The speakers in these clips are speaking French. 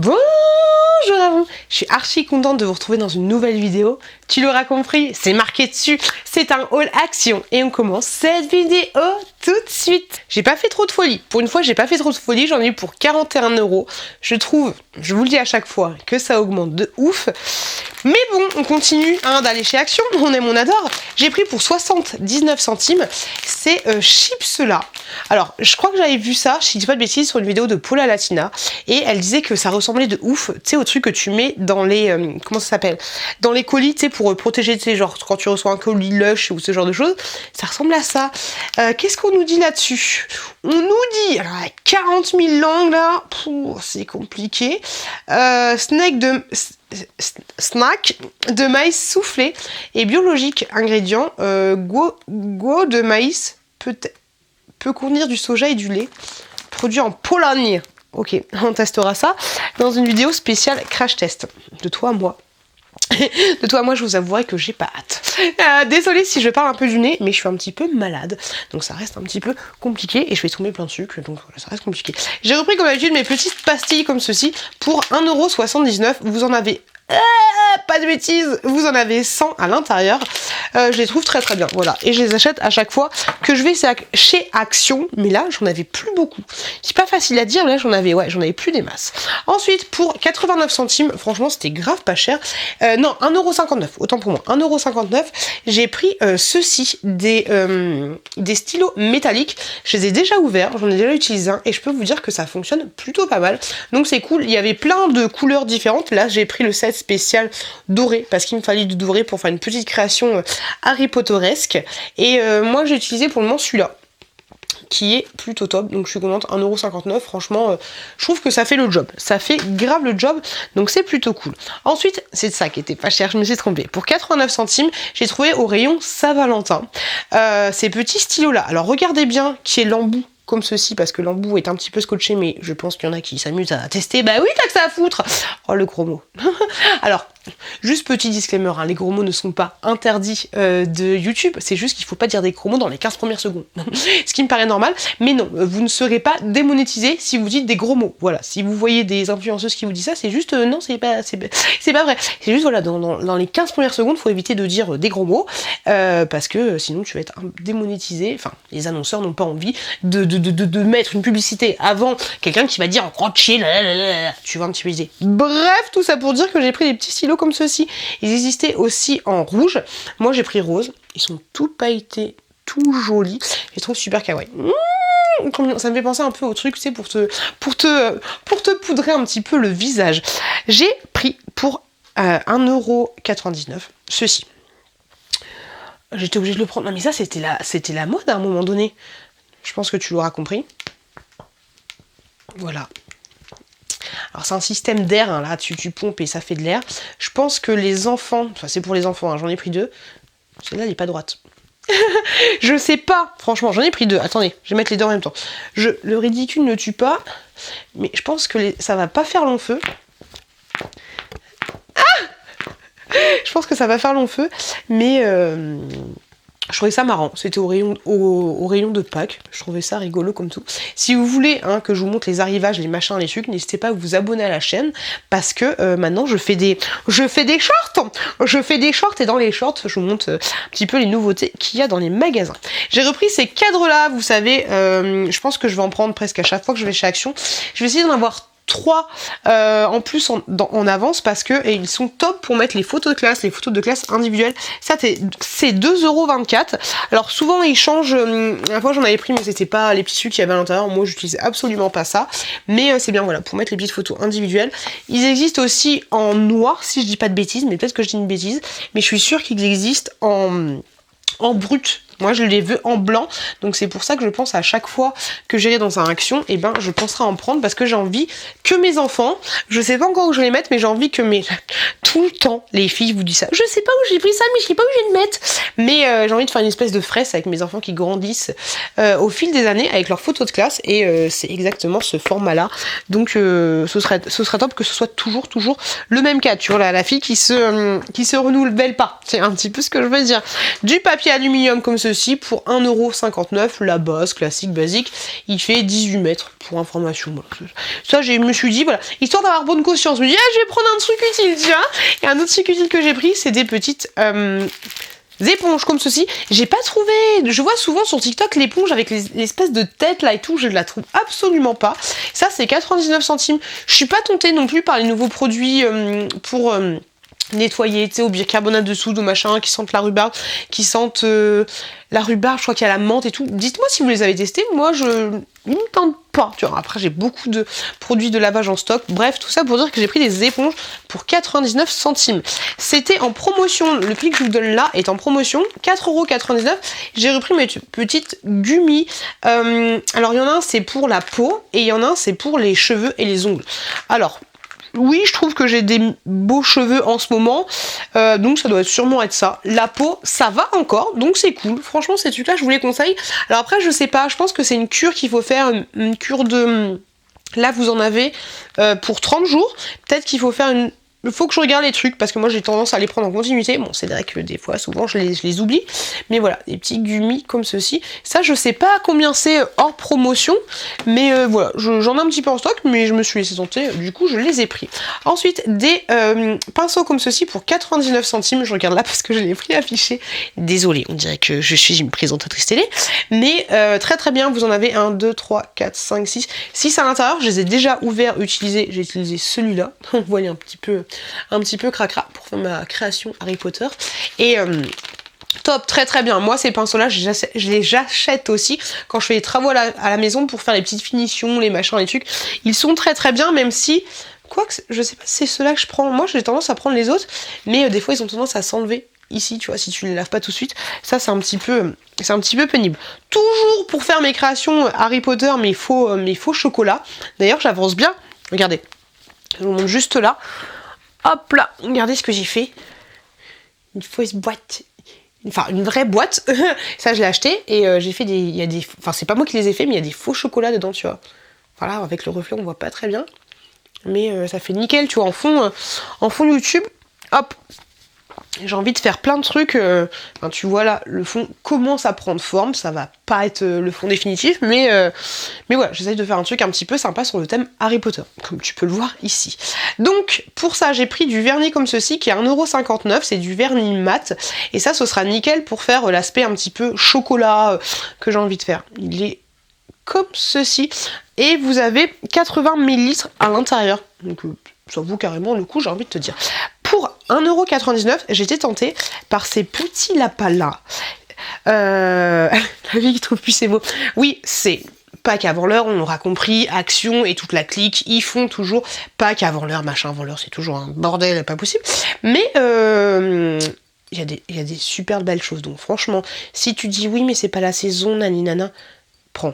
Bonjour à vous, je suis archi contente de vous retrouver dans une nouvelle vidéo. Tu l'auras compris, c'est marqué dessus, c'est un haul action et on commence cette vidéo tout de suite. J'ai pas fait trop de folie, pour une fois j'ai pas fait trop de folie, j'en ai eu pour 41 €. Je trouve, je vous le dis à chaque fois, que ça augmente de ouf. Mais bon, on continue d'aller chez Action, on aime, on adore. J'ai pris pour 79 centimes ces chips là. Alors, je crois que j'avais vu ça, je dis pas de bêtises, sur une vidéo de Paula Latina, et elle disait que ça ressemblait de ouf, tu sais, au truc que tu mets dans les, comment ça s'appelle, dans les colis, tu sais, pour protéger, tu sais, genre quand tu reçois un colis Lush ou ce genre de choses, ça ressemble à ça. Qu'est-ce qu'on nous dit là-dessus? On nous dit, alors 40 000 langues là, c'est compliqué, snack de maïs soufflé et biologique, ingrédients, go de maïs peut contenir du soja et du lait, produit en Pologne. Ok, on testera ça dans une vidéo spéciale crash test. De toi à moi. De toi à moi, je vous avouerai que j'ai pas hâte. Désolée si je parle un peu du nez, mais je suis un petit peu malade. Donc ça reste un petit peu compliqué et je vais tomber plein de sucre. Donc voilà, ça reste compliqué. J'ai repris comme d'habitude mes petites pastilles comme ceci pour 1,79 €. Vous en avez... pas de bêtises, vous en avez 100 à l'intérieur. Je les trouve très très bien, voilà. Et je les achète à chaque fois que je vais chez Action. Mais là, j'en avais plus beaucoup. C'est pas facile à dire, mais là, j'en avais plus des masses. Ensuite, pour 89 centimes, franchement, c'était grave pas cher. Non, 1,59 €, autant pour moi. 1,59 €. J'ai pris ceci, des stylos métalliques. Je les ai déjà ouverts, j'en ai déjà utilisé un. Et je peux vous dire que ça fonctionne plutôt pas mal. Donc c'est cool. Il y avait plein de couleurs différentes. Là, j'ai pris le set spécial doré parce qu'il me fallait du doré pour faire une petite création Harry Potteresque, et moi j'ai utilisé pour le moment celui-là qui est plutôt top, donc je suis contente. 1,59 €, franchement je trouve que ça fait le job, ça fait grave le job, donc c'est plutôt cool. Ensuite, c'est ça qui était pas cher, je me suis trompée, pour 89 centimes j'ai trouvé au rayon Saint-Valentin ces petits stylos là. Alors regardez bien qui est l'embout comme ceci, parce que l'embout est un petit peu scotché, mais je pense qu'il y en a qui s'amusent à tester. Bah oui, t'as que ça à foutre. Oh, le gros mot. Alors, juste petit disclaimer, les gros mots ne sont pas interdits de YouTube, c'est juste qu'il faut pas dire des gros mots dans les 15 premières secondes. Ce qui me paraît normal, mais non, vous ne serez pas démonétisé si vous dites des gros mots. Voilà, si vous voyez des influenceuses qui vous disent ça, c'est juste, non, c'est pas vrai. C'est juste, voilà, dans les 15 premières secondes, faut éviter de dire des gros mots, parce que sinon tu vas être démonétisé. Enfin, les annonceurs n'ont pas envie de mettre une publicité avant quelqu'un qui va dire oh chill, tu vois un petit peu l'idée. Bref, tout ça pour dire que j'ai pris des petits stylos comme ceci. Ils existaient aussi en rouge. Moi j'ai pris rose. Ils sont tout pailletés, tout jolis. Je les trouve super kawaii. Ça me fait penser un peu au truc, tu sais, pour te poudrer un petit peu le visage. J'ai pris pour 1,99 € ceci. J'étais obligée de le prendre. Non mais ça c'était la mode à un moment donné. Je pense que tu l'auras compris. Voilà. Alors c'est un système d'air, là, tu pompes et ça fait de l'air. Je pense que les enfants, enfin c'est pour les enfants, j'en ai pris 2. Celle-là, elle est pas droite. Je sais pas, franchement, j'en ai pris 2. Attendez, je vais mettre les deux en même temps. Le ridicule ne tue pas, mais je pense que ça va pas faire long feu. Je pense que ça va faire long feu, mais... je trouvais ça marrant, c'était au rayon de Pâques, je trouvais ça rigolo comme tout. Si vous voulez que je vous montre les arrivages, les machins, les trucs, n'hésitez pas à vous abonner à la chaîne, parce que maintenant je fais des shorts, et dans les shorts, je vous montre un petit peu les nouveautés qu'il y a dans les magasins. J'ai repris ces cadres-là, vous savez, je pense que je vais en prendre presque à chaque fois que je vais chez Action. Je vais essayer d'en avoir 3 en plus en avance parce que ils sont top pour mettre les photos de classe individuelles. Ça c'est 2,24 €. Alors souvent ils changent, la fois j'en avais pris mais c'était pas les tissus qu'il y avait à l'intérieur, moi j'utilise absolument pas ça, mais c'est bien voilà pour mettre les petites photos individuelles. Ils existent aussi en noir si je dis pas de bêtises, mais peut-être que je dis une bêtise, mais je suis sûre qu'ils existent en brut. Moi je les veux en blanc, donc c'est pour ça que je pense à chaque fois que j'irai dans un Action, et ben je penserai à en prendre parce que j'ai envie que mes enfants, je sais pas encore où je vais les mettre, mais j'ai envie que tout le temps, les filles vous disent ça, je sais pas où j'ai pris ça, mais je sais pas où je vais le mettre, mais j'ai envie de faire une espèce de fraise avec mes enfants qui grandissent au fil des années avec leurs photos de classe, et c'est exactement ce format là, donc ce serait top que ce soit toujours le même cas, tu vois, la fille qui se renouvelle pas, c'est un petit peu ce que je veux dire. Du papier aluminium comme ce ceci pour 1,59€, la base, classique, basique. Il fait 18 mètres pour information. Voilà. Ça, je me suis dit, voilà, histoire d'avoir bonne conscience. Je me dis, ah, je vais prendre un truc utile, tu vois. Et un autre truc utile que j'ai pris, c'est des petites éponges comme ceci. J'ai pas trouvé, je vois souvent sur TikTok l'éponge avec l'espèce de tête là et tout, je la trouve absolument pas. Ça, c'est 99 centimes. Je suis pas tentée non plus par les nouveaux produits pour nettoyer, tu sais, au bicarbonate de soude ou machin, qui sentent la rhubarbe, qui sentent la rhubarbe, je crois qu'il y a la menthe et tout. Dites-moi si vous les avez testés, moi ils me tentent pas, tu vois. Après j'ai beaucoup de produits de lavage en stock, bref, tout ça pour dire que j'ai pris des éponges pour 99 centimes. C'était en promotion, le prix que je vous donne là est en promotion, 4,99€. J'ai repris mes petites gummies. Alors il y en a un c'est pour la peau, et il y en a un c'est pour les cheveux et les ongles. Alors, oui, je trouve que j'ai des beaux cheveux en ce moment, donc ça doit sûrement être ça. La peau, ça va encore, donc c'est cool. Franchement, ces trucs-là, je vous les conseille. Alors après, je sais pas, je pense que c'est une cure qu'il faut faire, une cure de... Là, vous en avez pour 30 jours. Peut-être qu'il faut faire une... Il faut que je regarde les trucs, parce que moi, j'ai tendance à les prendre en continuité. Bon, c'est vrai que des fois, souvent, je les oublie. Mais voilà, des petits gummies comme ceci. Ça, je sais pas combien c'est hors promotion, mais voilà, j'en ai un petit peu en stock, mais je me suis laissé tenter, du coup, je les ai pris. Ensuite, des pinceaux comme ceci pour 99 centimes. Je regarde là parce que je l'ai pris affiché. Désolée, on dirait que je suis une présentatrice télé. Mais très très bien, vous en avez 1, 2, 3, 4, 5, 6. 6 à l'intérieur, je les ai déjà ouverts, utilisés. J'ai utilisé celui-là. Vous voyez un petit peu cracra pour faire ma création Harry Potter. Et top, très très bien. Moi, ces pinceaux-là, je les achète aussi quand je fais les travaux à la maison pour faire les petites finitions, les machins, les trucs. Ils sont très très bien, même si... Quoique, je sais pas si c'est ceux-là que je prends. Moi, j'ai tendance à prendre les autres, mais des fois, ils ont tendance à s'enlever. Ici, tu vois, si tu les laves pas tout de suite, ça c'est un petit peu pénible. Toujours pour faire mes créations Harry Potter, mes faux chocolats. D'ailleurs, j'avance bien. Regardez, je vous montre juste là. Hop là, regardez ce que j'ai fait. Une fausse boîte. Enfin, une vraie boîte. Ça, je l'ai acheté et j'ai fait des... Enfin, c'est pas moi qui les ai fait, mais il y a des faux chocolats dedans, tu vois. Voilà, avec le reflet, on voit pas très bien. Mais ça fait nickel, tu vois, en fond YouTube. Hop. J'ai envie de faire plein de trucs. Enfin, tu vois là, le fond commence à prendre forme. Ça va pas être le fond définitif, mais voilà, j'essaye de faire un truc un petit peu sympa sur le thème Harry Potter, comme tu peux le voir ici. Donc pour ça, j'ai pris du vernis comme ceci qui est 1,59€. C'est du vernis mat. Et ça, ce sera nickel pour faire l'aspect un petit peu chocolat que j'ai envie de faire. Il est comme ceci. Et vous avez 80 ml à l'intérieur. Donc ça vaut carrément le coup, j'ai envie de te dire. Pour 1,99€, j'étais tentée par ces petits lapins-là. La vie qui trouve plus ses mots. Oui, c'est Pâques avant l'heure, on l'aura compris, Action et toute la clique, ils font toujours Pâques avant l'heure, machin avant l'heure, c'est toujours un bordel, pas possible. Mais il y a des super belles choses, donc franchement, si tu dis oui, mais c'est pas la saison, nani nana, prends.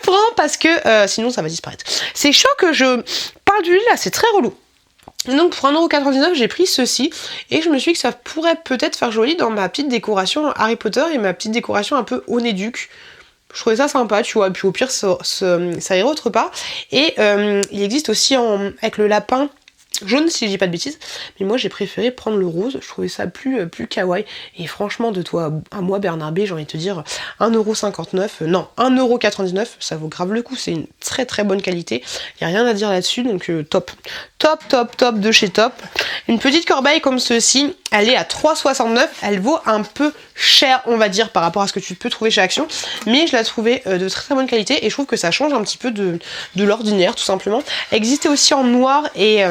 Prends parce que sinon ça va disparaître. C'est chaud que je parle d'huile là, c'est très relou. Donc pour 1,99€, j'ai pris ceci et je me suis dit que ça pourrait peut-être faire joli dans ma petite décoration Harry Potter et ma petite décoration un peu Onéduc. Je trouvais ça sympa, tu vois, et puis au pire ça ira autre part. Et il existe aussi avec le lapin jaune si je dis pas de bêtises, mais moi j'ai préféré prendre le rose, je trouvais ça plus kawaii, et franchement de toi à moi Bernard B, j'ai envie de te dire 1,59€, non 1,99€, ça vaut grave le coup, c'est une très très bonne qualité, il n'y a rien à dire là-dessus, donc top de chez top. Une petite corbeille comme ceci, elle est à 3,69€, elle vaut un peu cher on va dire par rapport à ce que tu peux trouver chez Action, mais je la trouvais de très très bonne qualité et je trouve que ça change un petit peu de l'ordinaire tout simplement. Elle existait aussi en noir et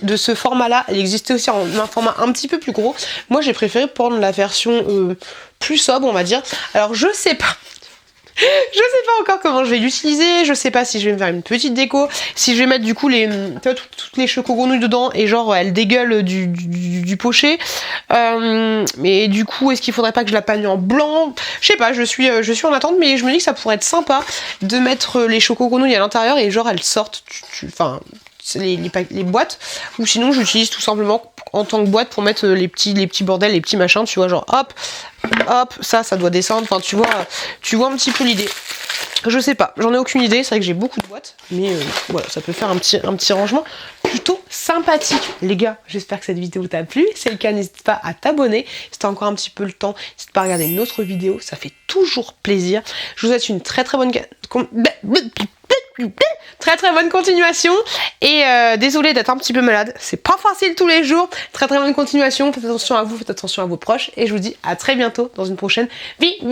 de ce format là, elle existait aussi en un format un petit peu plus gros. Moi j'ai préféré prendre la version plus sobre on va dire. Alors je sais pas encore comment je vais l'utiliser, je sais pas si je vais me faire une petite déco, si je vais mettre du coup toutes les chocogrenouilles dedans et genre elles dégueulent du poché. Mais du coup, est-ce qu'il faudrait pas que je la peigne en blanc? Je sais pas, je suis en attente, mais je me dis que ça pourrait être sympa de mettre les chocogrenouilles à l'intérieur et genre elles sortent, enfin les boîtes, ou sinon j'utilise tout simplement en tant que boîte pour mettre les petits bordels, les petits machins, tu vois, genre hop, ça doit descendre, enfin tu vois un petit peu l'idée. Je sais pas, j'en ai aucune idée, c'est vrai que j'ai beaucoup de boîtes, mais voilà, ça peut faire un petit rangement plutôt sympathique. Les gars, j'espère que cette vidéo t'a plu. Si c'est le cas, n'hésite pas à t'abonner. Si t'as encore un petit peu le temps, n'hésite pas à regarder une autre vidéo. Ça fait toujours plaisir. Je vous souhaite une très bonne continuation. Et désolé d'être un petit peu malade. C'est pas facile tous les jours. Très bonne continuation. Faites attention à vous, faites attention à vos proches. Et je vous dis à très bientôt dans une prochaine vidéo.